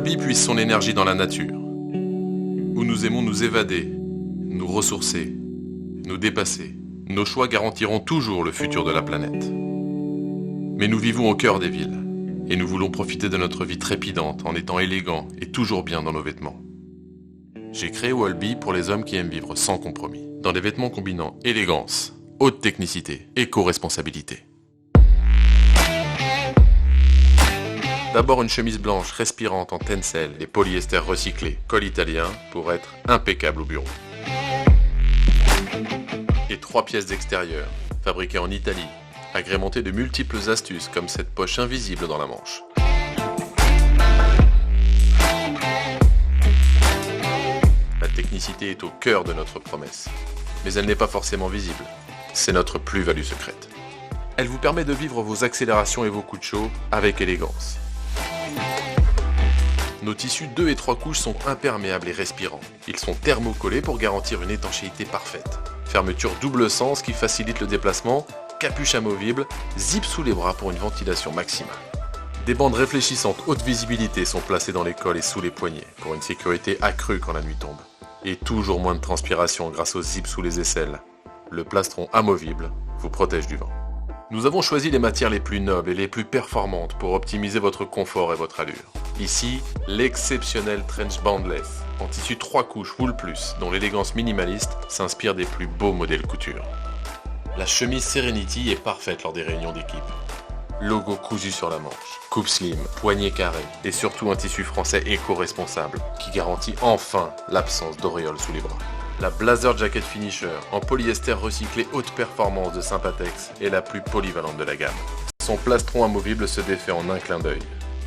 Wallby puise son énergie dans la nature, où nous aimons nous évader, nous ressourcer, nous dépasser. Nos choix garantiront toujours le futur de la planète. Mais nous vivons au cœur des villes, et nous voulons profiter de notre vie trépidante en étant élégants et toujours bien dans nos vêtements. J'ai créé Wallby pour les hommes qui aiment vivre sans compromis, dans des vêtements combinant élégance, haute technicité, éco-responsabilité. D'abord une chemise blanche respirante en tencel et polyester recyclé, col italien, pour être impeccable au bureau. Et 3 pièces d'extérieur, fabriquées en Italie, agrémentées de multiples astuces comme cette poche invisible dans la manche. La technicité est au cœur de notre promesse, mais elle n'est pas forcément visible. C'est notre plus-value secrète. Elle vous permet de vivre vos accélérations et vos coups de chaud avec élégance. Nos tissus 2 et 3 couches sont imperméables et respirants. Ils sont thermocollés pour garantir une étanchéité parfaite. Fermeture double sens qui facilite le déplacement, capuche amovible, zip sous les bras pour une ventilation maximale. Des bandes réfléchissantes haute visibilité sont placées dans les cols et sous les poignets pour une sécurité accrue quand la nuit tombe. Et toujours moins de transpiration grâce au zip sous les aisselles. Le plastron amovible vous protège du vent. Nous avons choisi les matières les plus nobles et les plus performantes pour optimiser votre confort et votre allure. Ici, l'exceptionnel Trench Boundless, en tissu 3 couches Wool Plus, dont l'élégance minimaliste s'inspire des plus beaux modèles couture. La chemise Serenity est parfaite lors des réunions d'équipe. Logo cousu sur la manche, coupe slim, poignet carré et surtout un tissu français éco-responsable qui garantit enfin l'absence d'auréoles sous les bras. La Blazer Jacket Finisher en polyester recyclé haute performance de Sympatex est la plus polyvalente de la gamme. Son plastron amovible se défait en un clin d'œil.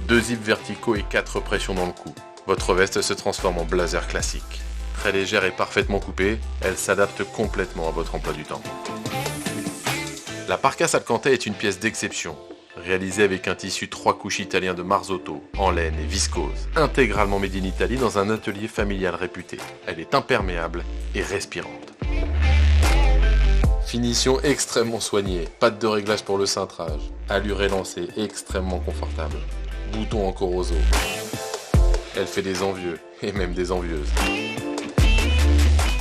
2 zips verticaux et 4 pressions dans le cou. Votre veste se transforme en blazer classique. Très légère et parfaitement coupée, elle s'adapte complètement à votre emploi du temps. La parka Salcantay est une pièce d'exception, réalisée avec un tissu 3 couches italien de Marzotto, en laine et viscose, intégralement made in Italy dans un atelier familial réputé. Elle est imperméable et respirante. Finition extrêmement soignée, patte de réglage pour le cintrage, allure élancée extrêmement confortable, boutons en corozo. Elle fait des envieux et même des envieuses.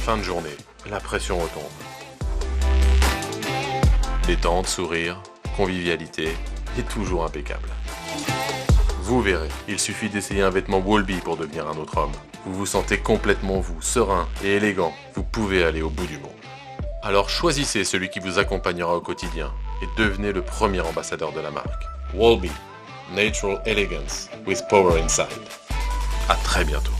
Fin de journée, la pression retombe. Détente, sourire, convivialité et toujours impeccable. Vous verrez, il suffit d'essayer un vêtement Wallby pour devenir un autre homme. Vous vous sentez complètement vous, serein et élégant. Vous pouvez aller au bout du monde. Alors choisissez celui qui vous accompagnera au quotidien et devenez le premier ambassadeur de la marque. Wallby, Natural Elegance with Power Inside. À très bientôt.